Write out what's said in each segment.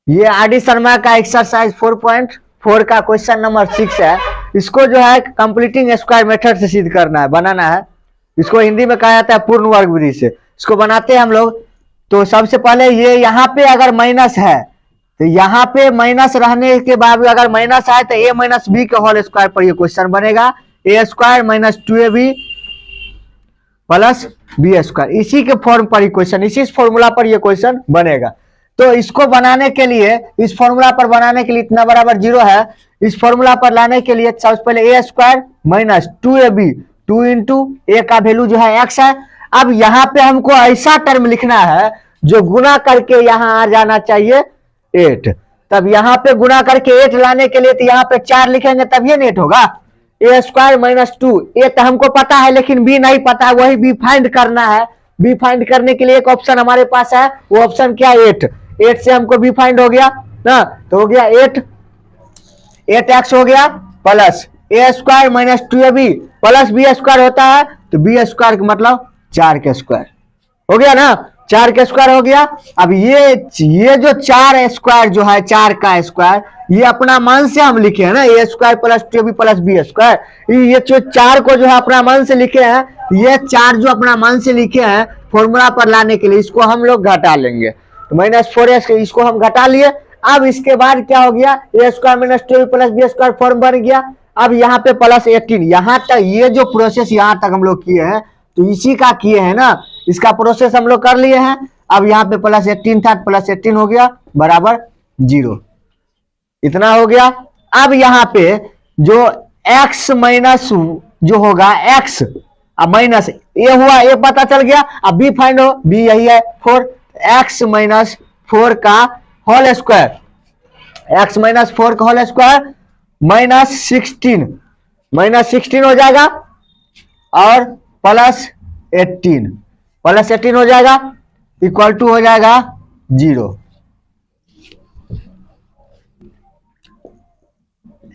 ये आर.डी. शर्मा का एक्सरसाइज 4.4 का क्वेश्चन नंबर 6 है। इसको जो है कंप्लीटिंग स्क्वायर मेथड से सिद्ध करना है, बनाना है। इसको हिंदी में कहा जाता है पूर्ण वर्ग विधि से। इसको बनाते हैं हम लोग। तो सबसे पहले ये यहाँ पे अगर माइनस है तो यहाँ पे माइनस रहने के बाद अगर माइनस आए तो ए माइनस बी के होल स्क्वायर पर ये क्वेश्चन बनेगा। A square minus 2ab plus B square, इसी के फॉर्म पर क्वेश्चन, इसी फॉर्मूला पर ये क्वेश्चन बनेगा। तो इसको बनाने के लिए, इस फॉर्मूला पर बनाने के लिए इतना बराबर 0 है। इस फॉर्मूला पर लाने के लिए सबसे पहले ए स्क्वायर माइनस 2ab, 2 इंटू ए का वैल्यू जो है x है। अब यहाँ पे हमको ऐसा टर्म लिखना है जो गुना करके यहाँ आ जाना चाहिए 8। तब यहाँ पे गुना करके 8 लाने के लिए तो यहाँ पे 4 लिखेंगे तब ये 8 होगा। ए स्क्वायर माइनस 2, ए तो हमको पता है लेकिन बी नहीं पता है, वही बी फाइंड करना है। बी फाइंड करने के लिए एक ऑप्शन हमारे पास है, वो ऑप्शन क्या है 8 से हमको बी फाइंड हो गया ना। तो हो गया 8x हो गया plus A square minus 2ab plus B square होता है तो बी स्क्वायर का मतलब 4 के स्क्वायर हो गया ना, 4 के स्क्वायर हो गया। अब ये जो 4 स्क्वायर जो है 4 का स्क्वायर, ये अपना मान से हम लिखे हैं ना, A square plus 2ab plus B square. ये जो 4 को जो है अपना मान से लिखे हैं, ये 4 जो अपना मान से लिखे हैं फॉर्मूला पर लाने के लिए इसको हम लोग घटा लेंगे। तो माइनस 4x इसको हम घटा लिए। अब इसके बाद क्या हो गया, A square minus 2ab plus B square form बन गया। अब यहाँ पे प्लस 18, यहाँ तक ये जो प्रोसेस यहाँ तक हम लोग किए हैं तो इसी का किए हैं ना, इसका प्रोसेस हम लोग कर लिए हैं। अब यहाँ पे प्लस 18 था, प्लस 18 हो गया बराबर 0, इतना हो गया। अब यहाँ पे जो x माइनस जो होगा x, अब माइनस ए हुआ, ए पता चल गया। अब बी फाइंड हो, बी यही है 4, x माइनस 4 का होल स्क्वायर, x माइनस 4 का होल स्क्वायर माइनस 16 हो जाएगा और प्लस 18 हो जाएगा इक्वल टू हो जाएगा 0।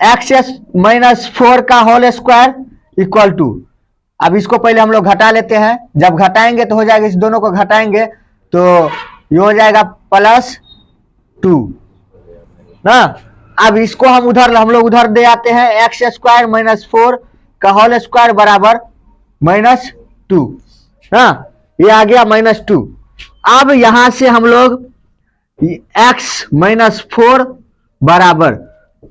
x माइनस 4 का होल स्क्वायर इक्वल टू, अब इसको पहले हम लोग घटा लेते हैं। जब घटाएंगे तो हो जाएगा, इस दोनों को घटाएंगे तो ये हो जाएगा प्लस 2 ना। अब इसको हम लोग उधर दे आते हैं, एक्स स्क्वायर माइनस 4 का होल स्क्वायर बराबर -2 ना, ये आ गया -2। अब यहां से हम लोग x माइनस 4 बराबर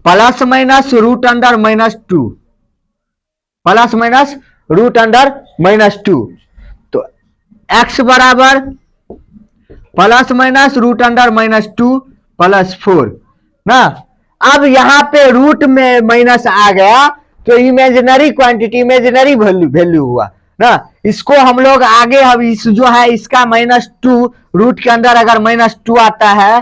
plus minus root under -2, plus minus root under -2। तो x बराबर plus minus root under -2 plus 4 ना। अब यहां पे रूट में माइनस आ गया तो इमेजिनरी क्वांटिटी, इमेजिनरी वैल्यू हुआ ना। इसको हम लोग आगे, अब इस जो है इसका -2 रूट के अंदर अगर -2 आता है,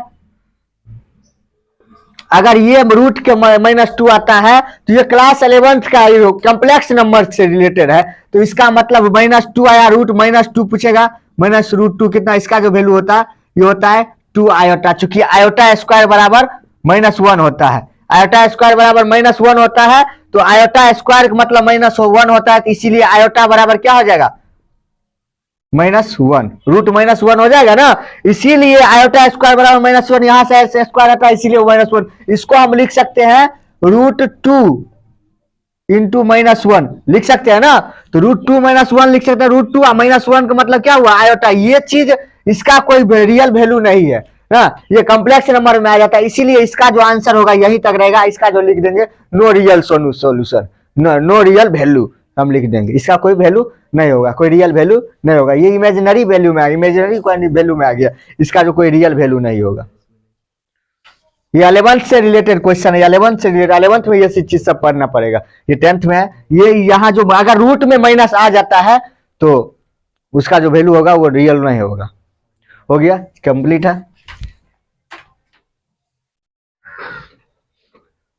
अगर ये रूट के -2 आता है तो ये क्लास 11th का कॉम्प्लेक्स नंबर से रिलेटेड है। तो इसका मतलब -2 आया, रूट -2 पूछेगा, -√2 कितना, इसका जो वैल्यू होता है ये होता है 2 आयोटा। चूंकि आयोटा स्क्वायर बराबर -1 होता है, आयोटा स्क्वायर बराबर -1 होता है तो आयोटा स्क्वायर का मतलब -1 होता है, तो इसीलिए आयोटा बराबर क्या हो जाएगा -1, रूट -1 हो जाएगा ना। इसीलिए आयोटा स्क्वायर बराबर -1, यहां से स्क्वायर आता है इसीलिए -1। इसको हम लिख सकते हैं √2 इंटू -1 लिख सकते हैं ना। तो √2 -1 लिख सकते हैं। √2 और -1 का मतलब क्या हुआ, आयोटा। ये चीज इसका कोई रियल वैल्यू नहीं है ना, ये कॉम्प्लेक्स नंबर में आ जाता है, इसीलिए इसका जो आंसर होगा यही तक रहेगा। इसका जो लिख देंगे no real solution, no real value हम लिख देंगे, इसका कोई वैल्यू नहीं होगा, कोई रियल वैल्यू नहीं होगा। ये इमेजिनरी वैल्यू में आ गया, इमेजिनरी वैल्यू में आ गया, इसका जो कोई रियल वैल्यू नहीं होगा। ये 11th से रिलेटेड क्वेश्चन है, 11th से रिलेटेड, 11th में ये चीज सब पढ़ना पड़ेगा। ये 10th में है। ये यहाँ जो अगर रूट में माइनस आ जाता है तो उसका जो वैल्यू होगा वो रियल नहीं होगा। हो गया, कंप्लीट है।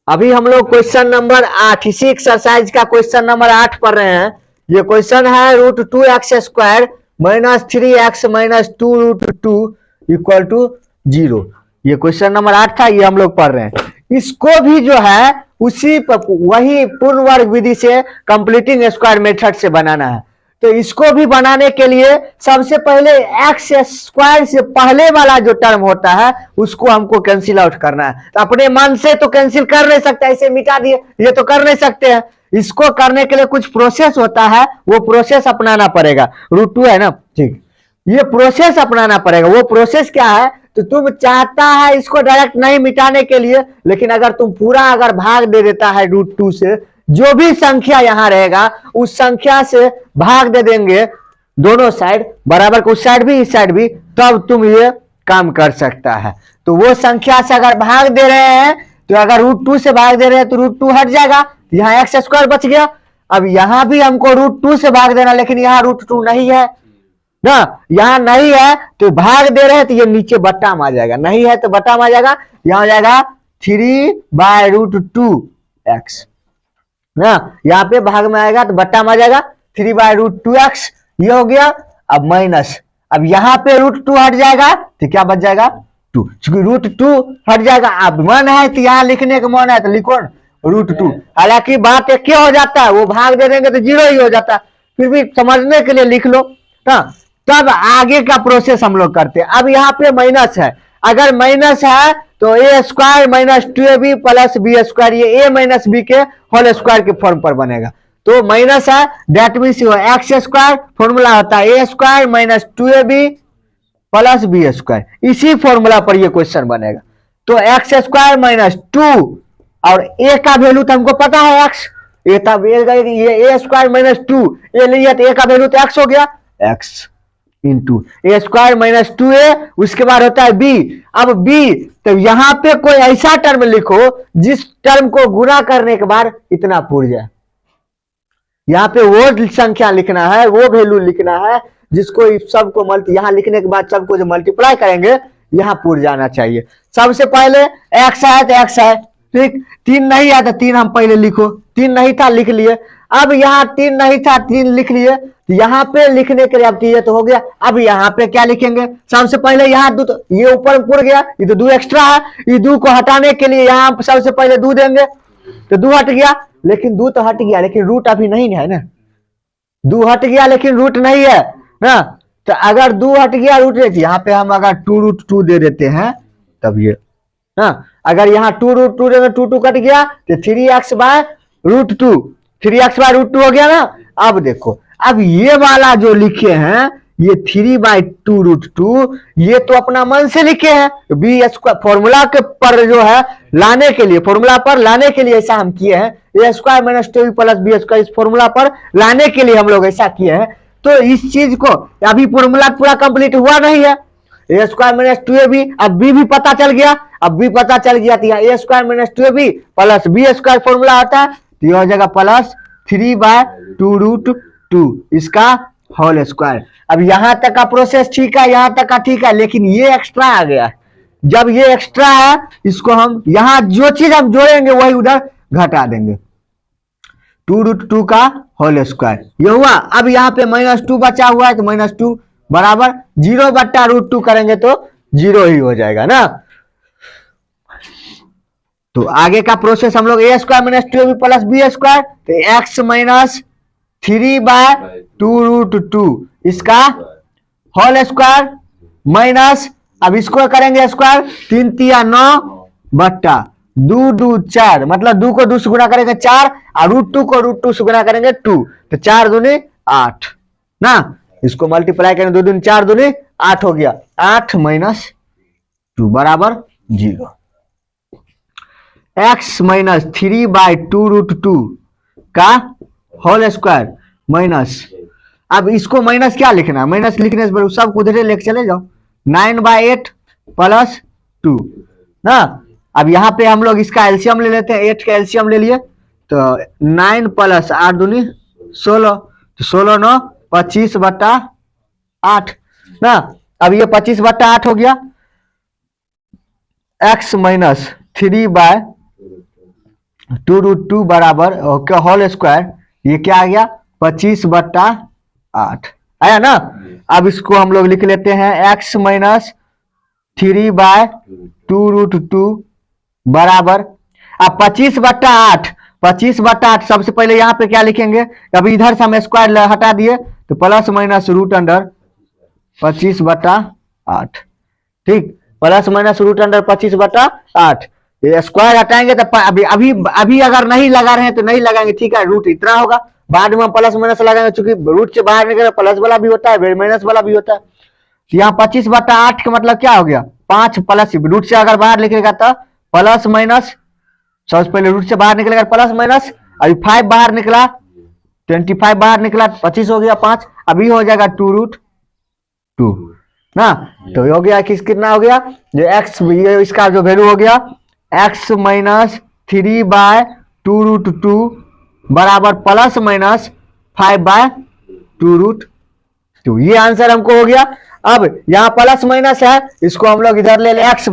अभी हम लोग क्वेश्चन नंबर 8, इसी एक्सरसाइज का क्वेश्चन नंबर 8 पढ़ रहे हैं। ये क्वेश्चन है √2x square -3x -2√2 equal to 0। ये क्वेश्चन नंबर 8 था, ये हम लोग पढ़ रहे हैं। इसको भी जो है उसी वही पूर्ण वर्ग विधि से कंप्लीटिंग स्क्वायर मेथड से बनाना है। तो इसको भी बनाने के लिए सबसे पहले एक्स स्क्वायर से पहले वाला जो टर्म होता है उसको हमको कैंसिल आउट करना है। तो अपने मन से तो कैंसिल कर नहीं सकता, इसे मिटा दिए, ये तो कर नहीं सकते हैं। इसको करने के लिए कुछ प्रोसेस होता है, वो प्रोसेस अपनाना पड़ेगा। √2 है ना, ठीक, ये प्रोसेस अपनाना पड़ेगा। वो प्रोसेस क्या है, तो तुम चाहता है इसको डायरेक्ट नहीं मिटाने के लिए, लेकिन अगर तुम पूरा अगर भाग दे देता है √2 से, जो भी संख्या यहां रहेगा उस संख्या से भाग दे देंगे दोनों साइड बराबर को, उस साइड भी इस साइड भी, तब तुम ये काम कर सकता है। तो वो संख्या से अगर भाग दे रहे हैं, तो अगर √2 से भाग दे रहे हैं तो √2 हट जाएगा, यहाँ एक्स स्क्वायर बच गया। अब यहां भी हमको √2 से भाग देना, लेकिन यहाँ √2 नहीं है ना, यहां नहीं है तो भाग दे रहे हैं तो ये नीचे बट्टा में आ जाएगा, नहीं है तो बट्टा में आ जाएगा, यहां हो जाएगा 3/√2x ना, यहाँ पे भाग में आएगा तो बट्टा में आ जाएगा 3/√2x, ये हो गया। अब माइनस, अब यहाँ पे √2 हट जाएगा तो क्या बच जाएगा 2, क्योंकि √2 हट जाएगा। अब मन है तो यहाँ लिखने का मन है तो लिखो √2, हालांकि बात एक क्या हो जाता है, वो भाग दे देंगे तो 0 ही हो जाता है, फिर भी समझने के लिए लिख लो ना। तब आगे का प्रोसेस हम लोग करते हैं। अब यहाँ पे माइनस है, अगर माइनस है तो a² - 2ab + b², ये a - b के होल स्क्वायर के फॉर्म पर बनेगा। तो माइनस है, दैट मीन्स x², फॉर्मूला होता है a² - 2ab + b², इसी फॉर्मूला पर ये क्वेश्चन बनेगा। तो x² - 2 और a का वैल्यू तो हमको पता है x, ये तब ये a² - 2 ये लिए तो a का वैल्यू तो x हो गया, x इंटू a² - 2a, उसके बाद होता है b। अब b, तो यहां पे कोई ऐसा टर्म लिखो जिस टर्म को गुणा करने के बाद इतना पूर जाए। यहाँ पे वो संख्या लिखना है, वो वैल्यू लिखना है जिसको सबको यहां लिखने के बाद सबको जो मल्टीप्लाई करेंगे यहां पूर जाना चाहिए। सबसे पहले x है तो x है, ठीक, 3 नहीं है तो 3 हम पहले लिखो, 3 नहीं था लिख लिए। अब यहाँ 3 नहीं था 3 लिख लिए, यहाँ पे लिखने के लिए अब ये तो हो गया। अब यहाँ पे क्या लिखेंगे, सबसे पहले यहाँ 2, तो ये ऊपर पूर गया, ये तो 2 एक्स्ट्रा है, ये 2 को हटाने के लिए यहाँ सबसे पहले 2 देंगे, तो 2 हट गया, लेकिन 2 तो हट गया लेकिन रूट अभी नहीं है ना, 2 हट गया लेकिन रूट नहीं है ना। तो अगर 2 हट गया रूट, यहाँ पे हम अगर 2√2 दे देते हैं तब ये ना, अगर यहाँ 2√2 देंगे 2 कट गया तो 3x/√2, 3x/√2 हो गया ना। अब देखो, अब ये वाला जो लिखे हैं ये 3/2√2, ये तो अपना मन से लिखे हैं, b² फॉर्मूला के पर जो है लाने के लिए, फॉर्मूला पर लाने के लिए ऐसा हम किए हैं, a² - 2ab + b², इस फॉर्मूला पर लाने के लिए हम लोग ऐसा किए हैं। तो इस चीज को अभी फॉर्मूला पूरा कंप्लीट हुआ नहीं है, a² - 2ab, अब b भी पता चल गया, अब b पता चल गया तो a² - 2ab + b² फॉर्मूला होता है, तो ये हो जाएगा प्लस 3/2√2 इसका होल स्क्वायर। अब यहां तक का प्रोसेस ठीक है, यहां तक का ठीक है, लेकिन ये एक्स्ट्रा आ गया। जब ये एक्स्ट्रा है इसको हम यहां जो चीज हम जोड़ेंगे वही उधर घटा देंगे, 2√2 का होल स्क्वायर ये हुआ। अब यहाँ पे -2 बचा हुआ है तो -2 बराबर 0/√2 करेंगे तो 0 ही हो जाएगा ना। तो आगे का प्रोसेस हम लोग a² - 2ab + b², तो x - 3/2√2 इसका होल स्क्वायर माइनस, अब इसको करेंगे स्क्वायर, 3 × 3 = 9 बट्टा 2 2 4, मतलब 2 को 2 से गुणा करेंगे 4 और √2 को √2 से गुणा करेंगे 2, तो 4 दूनी 8 ना, इसको मल्टीप्लाई करेंगे 2 दूनी 4 दूनी 8 हो गया, 8 - 2 बराबर 0। x - 3/2√2 का होल स्क्वायर माइनस, अब इसको माइनस क्या लिखना है, माइनस लिखने से सब उधरे लेके चले जाओ, 9/8 + 2 ना। अब यहाँ पे हम लोग इसका एलसीएम ले लेते हैं, 8 का एलसीएम ले लिए तो 9 + 8 दूनी 16, तो 16 × 9 = 25/8 ना। अब ये 25/8 हो गया, x - 3/2√2 बराबर होल स्क्वायर, ये क्या आ गया 25/8 आया ना। अब इसको हम लोग लिख लेते हैं x - 3/2√2 बराबर, अब 25/8 25/8 सबसे पहले यहाँ पे क्या लिखेंगे, अभी इधर से हम स्क्वायर हटा दिए तो प्लस माइनस रूट अंडर 25/8, ठीक, प्लस माइनस रूट अंडर 25/8। ये स्क्वायर हटाएंगे तो अभी अभी अभी अगर नहीं लगा रहे हैं तो नहीं लगाएंगे, ठीक है, रूट इतना होगा, बाद में हम प्लस माइनस लगाएंगे, चूंकि रूट से बाहर निकले प्लस वाला भी होता है माइनस वाला भी होता है। तो यहाँ 25/8 का मतलब क्या हो गया, 5 प्लस रूट से अगर बाहर निकलेगा तो प्लस माइनस, सबसे पहले रूट से बाहर निकलेगा प्लस माइनस, अभी 5 बाहर निकला, 25 बाहर निकला, 25 हो गया 5, अभी हो जाएगा 2√2 ना। तो हो गया कितना हो गया, जो एक्स इसका जो वैल्यू हो गया x माइनस 3/2√2 बराबर प्लस माइनस 5/2√2। ये आंसर हमको हो गया। अब यहां प्लस माइनस है, इसको हम लोग इधर ले ले x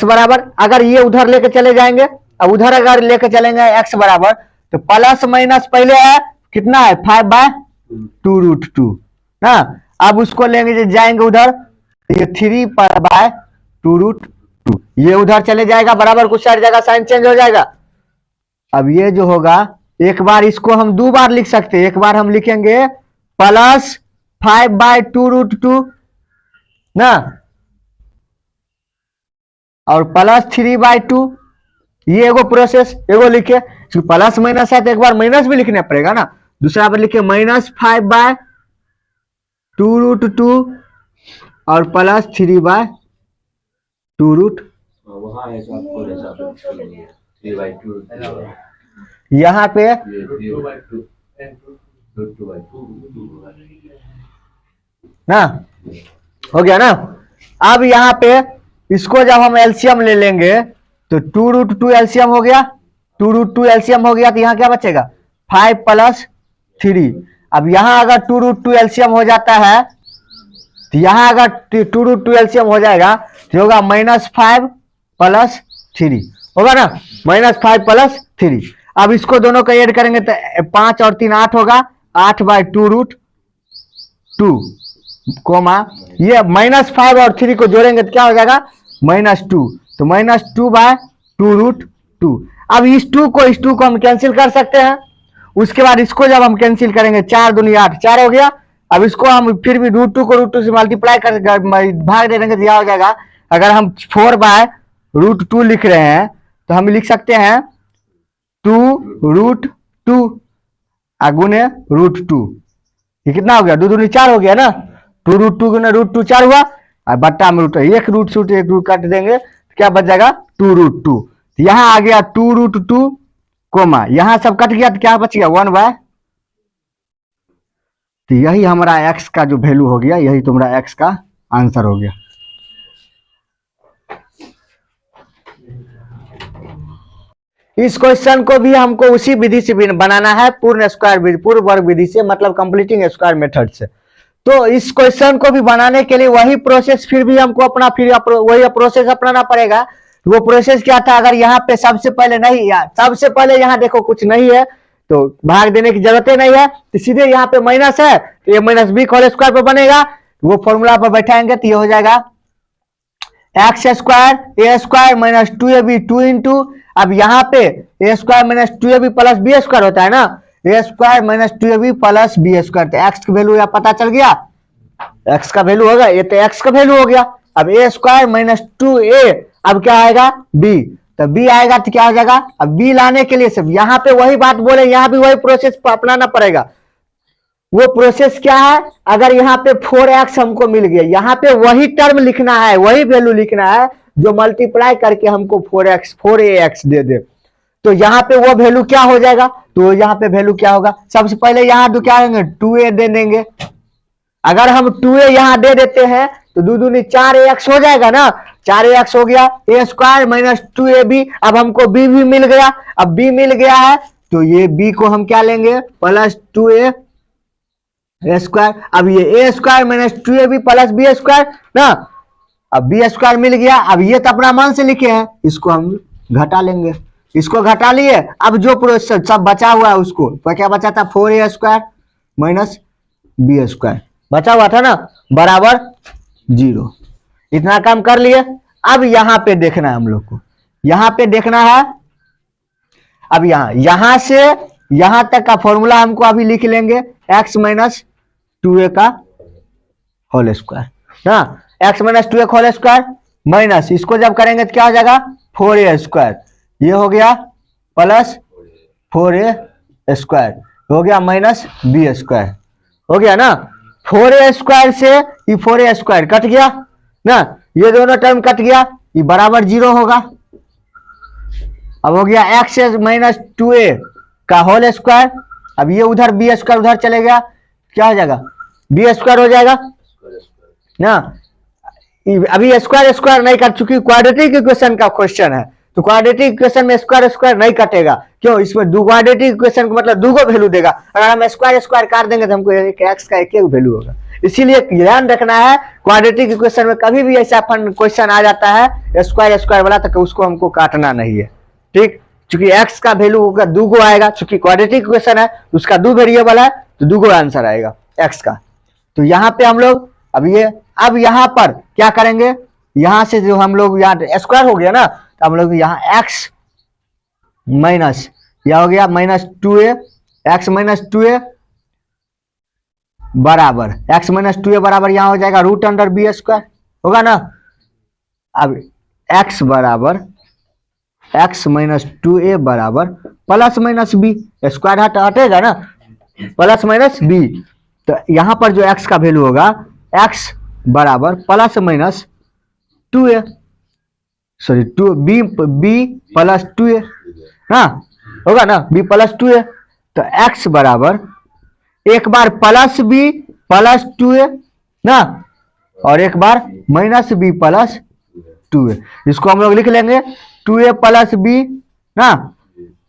बराबर अगर ये उधर लेके चले जाएंगे, अब उधर अगर लेके चलेंगे x बराबर, तो प्लस माइनस पहले है कितना है 5/2√2 ना। अब उसको लेंगे जाएंगे उधर, ये 3/2√2 ये उधर चले जाएगा, बराबर कुछ सारी जगह साइन चेंज हो जाएगा। अब ये जो होगा, एक बार इसको हम 2 बार लिख सकते हैं, एक बार हम लिखेंगे प्लस 5/2√2 ना, और प्लस 3/2, ये एगो प्रोसेस एगो लिखे, प्लस माइनस है तो एक बार माइनस भी लिखना पड़ेगा ना, दूसरा बार लिखे माइनस 5/2√2 और प्लस 3/2√2। यहाँ पे ना हो गया ना। अब यहाँ पे इसको जब हम एलसीएम ले लेंगे तो 2√2 एलसीएम हो गया, 2√2 एलसीएम हो गया, तो यहाँ क्या बचेगा 5 + 3। अब यहाँ अगर 2√2 एलसीएम हो जाता है, तो यहाँ अगर 2√2 एलसीएम हो जाएगा तो होगा -5 + 3 होगा ना, -5 + 3। अब इसको दोनों को ऐड करेंगे तो 5 और 3 8 होगा, 8/2√2 कोमा ये -5 और 3 को जोड़ेंगे तो क्या हो जाएगा -2, तो -2/2√2। अब इस 2 को हम कैंसिल कर सकते हैं। उसके बाद इसको जब हम कैंसिल करेंगे 4 दूनी 8, 4 हो गया। अब इसको हम फिर भी √2 को √2 से मल्टीप्लाई कर भाग दे देंगे तो यह हो जाएगा। अगर हम 4/√2 लिख रहे हैं तो हम लिख सकते हैं 2√2 गुने √2, ये कितना हो गया 2 दूनी 4 हो गया ना, 2√2 गुने √2 4 हुआ, और बट्टा में एक रूट काट देंगे तो क्या बच जाएगा 2√2। यहाँ आ गया 2√2 कोमा, यहाँ सब कट गया तो क्या बच गया 1/, तो यही हमारा x का जो वैल्यू हो गया, यही तुम्हारा x का आंसर हो गया। इस क्वेश्चन को भी हमको उसी विधि से बनाना है, पूर्ण वर्ग विधि से, मतलब कंप्लीटिंग स्क्वायर मेथड से। तो इस क्वेश्चन को भी बनाने के लिए वही प्रोसेस फिर भी हमको वही प्रोसेस अपनाना पड़ेगा। वो प्रोसेस क्या था, अगर यहाँ पे सबसे पहले यहाँ देखो कुछ नहीं है तो भाग देने की जरूरत ही नहीं है, तो सीधे यहाँ पे माइनस है तो ये -b होल स्क्वायर पे बनेगा, वो फॉर्मूला पर बैठाएंगे तो ये हो जाएगा x² a² - 2ab 2 इंटू, अब यहाँ पे a² - 2ab + b² होता है ना, a² - 2ab + b², तो x का वैल्यू यहाँ पता चल गया, x का वैल्यू होगा, ये तो x का वैल्यू हो गया। अब a² - 2a, अब क्या आएगा b, तो b आएगा तो क्या हो जाएगा, अब b लाने के लिए सब यहाँ पे वही बात बोले, यहाँ भी वही प्रोसेस अपनाना पड़ेगा। वो प्रोसेस क्या है, अगर यहाँ पे 4x हमको मिल गया, यहाँ पे वही टर्म लिखना है, वही वैल्यू लिखना है जो मल्टीप्लाई करके हमको 4ax दे दे, तो यहाँ पे वो वैल्यू क्या हो जाएगा, तो यहाँ पे वैल्यू क्या होगा, सबसे पहले यहाँ क्या देंगे 2a दे देंगे। अगर हम 2a यहाँ दे देते हैं तो 2 दूनी 4ax हो जाएगा ना, 4ax हो गया, a² - 2ab, अब हमको b भी मिल गया। अब b मिल गया है तो ये b को हम क्या लेंगे +2a², अब ये a² - 2ab + b² ना, अब b² मिल गया। अब ये तो अपना मन से लिखे हैं, इसको हम घटा लेंगे, इसको घटा लिए। अब जो प्रोसेस सब बचा हुआ है उसको, तो क्या बचा था 4a² - b² बचा हुआ था ना, बराबर 0। इतना काम कर लिए। अब यहाँ पे देखना है हम लोग को, यहाँ पे देखना है अब यहां से यहां तक का फॉर्मूला हमको अभी लिख लेंगे, x माइनस 2a का होल स्क्वायर ना, x माइनस 2a का होल स्क्वायर माइनस इसको जब करेंगे तो क्या हो जाएगा 4a स्क्वायर, ये हो गया प्लस 4a स्क्वायर हो गया माइनस b स्क्वायर, हो गया ना। 4a स्क्वायर से ये 4a स्क्वायर कट गया ना, ये दोनों टर्म कट गया, ये बराबर 0 होगा। अब हो गया x माइनस 2a का होल स्क्वायर, अब ये उधर b स्क्वायर उधर चले गया, क्या हो जाएगा b स्क्वायर हो जाएगा ना। अभी स्क्वायर स्क्वायर नहीं कट चुकी, क्वाड्रेटिक इक्वेशन का क्वेश्चन है, तो क्वाड्रेटिक इक्वेशन में स्क्वायर स्क्वायर नहीं कटेगा, क्यों, इसमें दो क्वाड्रेटिक इक्वेशन को मतलब दो वैल्यू देगा, अगर हम स्क्वायर स्क्वायर काट देंगे तो हमको एक एक्स का एक वैल्यू होगा। इसीलिए ध्यान रखना है, क्वाड्रेटिक इक्वेशन में कभी भी ऐसा क्वेश्चन आ जाता है स्क्वायर स्क्वायर वाला, तो उसको हमको काटना नहीं है, ठीक। चूंकि एक्स का वैल्यू होगा दो आएगा, चूंकि क्वाड्रेटिक इक्वेशन है उसका दो वेरिएबल है, तो दो आंसर आएगा एक्स का। तो यहाँ पे हम लोग अब यहाँ पर क्या करेंगे, यहां से जो हम लोग यहाँ स्क्वायर हो गया ना, तो हम लोग यहाँ x माइनस यह हो गया minus 2a, x minus 2a बराबर x माइनस 2a बराबर यहाँ हो जाएगा रूट अंडर बी स्क्वायर, होगा ना। अब x बराबर x माइनस 2a बराबर प्लस माइनस बी, स्क्वायर हटेगा ना, प्लस माइनस बी, तो यहां पर जो x का वैल्यू होगा x बराबर plus minus 2a, sorry b plus 2a ना, होगा ना b प्लस 2a, तो x बराबर एक बार प्लस b प्लस 2a ना, और एक बार माइनस b प्लस 2a, इसको हम लोग लिख लेंगे 2a प्लस b ना,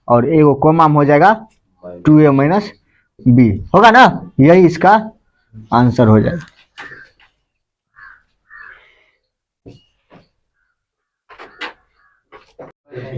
और एगो कॉमा हो जाएगा 2a माइनस b, होगा ना, यही इसका आंसर हो जाएगा।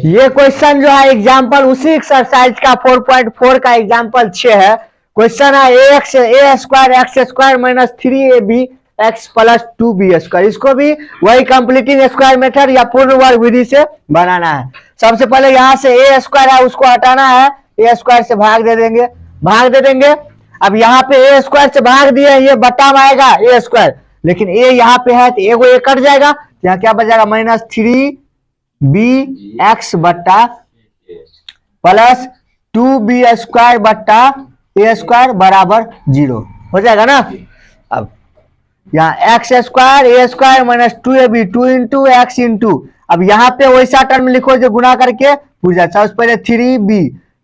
ये क्वेश्चन जो है एग्जाम्पल उसी एक्सरसाइज का 4.4 का एग्जाम्पल 6 है। क्वेश्चन है A square X square minus 3ab X plus 2b square, इसको भी वही कंप्लीटिंग स्क्वायर मेथड या पूर्ण वर्ग विधि से बनाना है। सबसे पहले यहाँ से ए स्क्वायर है उसको हटाना है, ए स्क्वायर से भाग दे देंगे। अब यहाँ पे ए स्क्वायर से भाग दिए, ये बटा में आएगा ए स्क्वायर, लेकिन ए यहाँ पे है तो एगो ए कट जाएगा, तो यहाँ क्या बचेगा माइनस 3b एक्स बट्टा प्लस 2b स्क्वायर बट्टा ए स्क्वायर बराबर 0 हो जाएगा ना। अब यहाँ X square A square minus 2ab 2 into X into, अब यहाँ पे वैसा टर्म लिखो जो गुना करके पूछ जाए। सबसे पहले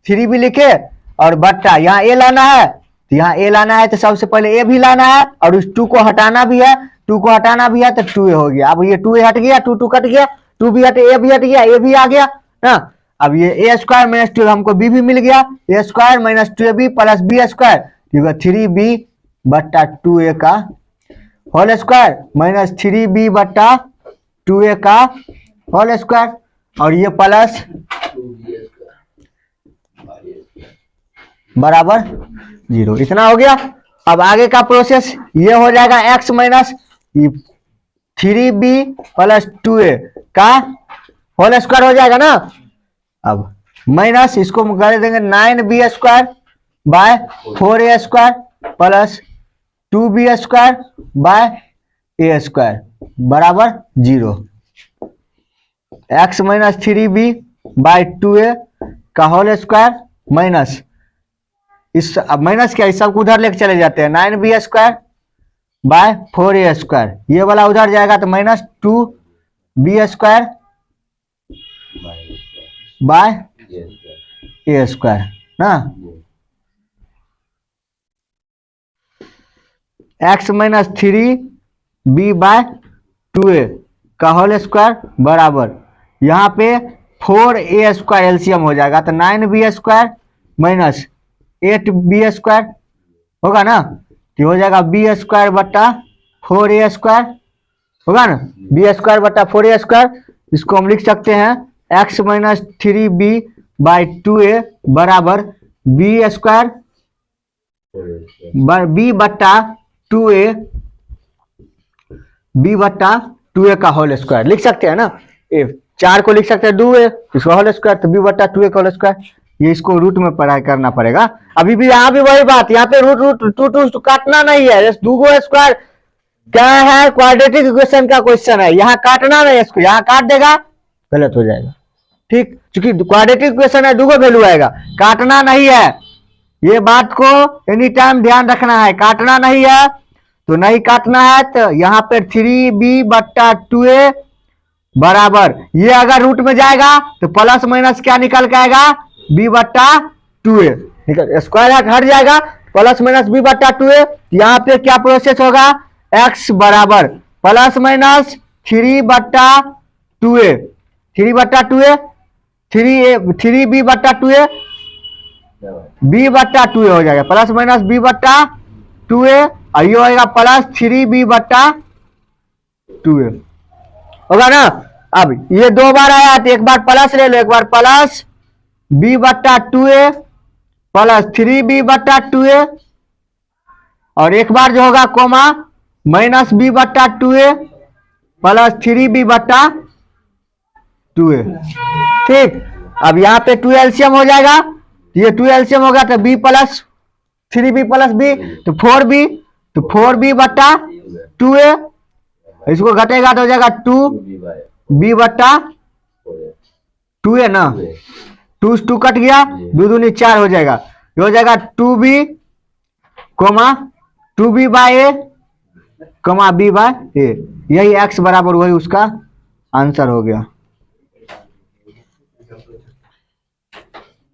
3b लिखे और बट्टा यहाँ ए लाना है, तो यहाँ ए लाना है तो सबसे पहले ए भी लाना है और उस 2 को हटाना भी है, 2 को हटाना भी है तो 2a हो गया। अब ये 2a हट गया, 2 कट गया, 2 भी हटे, ए भी हट गया, ए भी आ गया ना। अब ये ए स्क्वायर माइनस 2 हमको बी भी मिल गया, A square minus 2ab plus B square 3b बट्टा 2a का होल स्क्वायर माइनस 3b बट्टा 2a का होल स्क्वायर, और ये प्लस बराबर 0, इतना हो गया। अब आगे का प्रोसेस ये हो जाएगा x minus 3b plus 2a का होल स्क्वायर हो जाएगा ना। अब माइनस इसको कर देंगे 9b square by 4a square plus 2b square by a square बराबर 0, x minus 3b by 2a का होल स्क्वायर माइनस इस, अब माइनस क्या इस सबको उधर लेके चले जाते हैं, 9b square by 4a square, ये वाला उधर जाएगा तो minus 2b square by a square ना। x minus 3b by 2a का होल स्क्वायर बराबर यहाँ पे 4a स्क्वायर एलसीएम हो जाएगा, तो 9b square minus 8b square होगा ना, तो हो जाएगा b स्क्वायर बट्टा 4a स्क्वायर होगा ना, b स्क्वायर बट्टा 4a स्क्वायर। इसको हम लिख सकते हैं x minus 3b by 2a बराबर b स्क्वायर b बट्टा 2a का होल स्क्वायर लिख सकते हैं ना। 4 को लिख सकते हैं 2a इसका होल स्क्वायर, तो b बट्टा 2a का होल स्क्वायर ये इसको रूट में पढ़ाई करना पड़ेगा। अभी भी यहाँ भी वही बात, यहाँ पे रूट रूट टू टू काटना नहीं है, दूगो स्क्वायर क्या है, क्वाड्रेटिक इक्वेशन का क्वेश्चन है, यहाँ काटना नहीं है इसको, यहाँ काट देगा गलत हो जाएगा। ठीक, क्योंकि क्वाड्रेटिक इक्वेशन है, दूगो वैल्यू आएगा, काटना नहीं है। ये बात को एनी टाइम ध्यान रखना है, काटना नहीं है तो नहीं काटना है। तो यहाँ पे 3b/2a बराबर, ये अगर रूट में जाएगा तो प्लस माइनस क्या निकल के आएगा, b/2a निकल, स्क्वायर हट जाएगा, प्लस माइनस b/2a। यहाँ पे क्या प्रोसेस होगा, x बराबर plus minus 3/2a 3b/2a b/2a हो जाएगा, प्लस माइनस b/2a, और ये होगा प्लस 3b/2a होगा ना। अब ये दो बार आया तो एक बार प्लस ले लो, एक बार प्लस b/2a प्लस 3b/2a, और एक बार जो होगा comma minus b/2a plus 3b/2a। ठीक, अब यहाँ पे 2 एलसीएम हो जाएगा, ये 2 एलसीएम होगा तो b plus 3b plus b तो 4b, तो 4b/2a, इसको घटेगा तो हो जाएगा 2b/2a ना, 2 कट गया, 2 दूनी 4 हो जाएगा, ये हो जाएगा 2b, 2b/a, b/a, यही x बराबर वही उसका आंसर हो गया।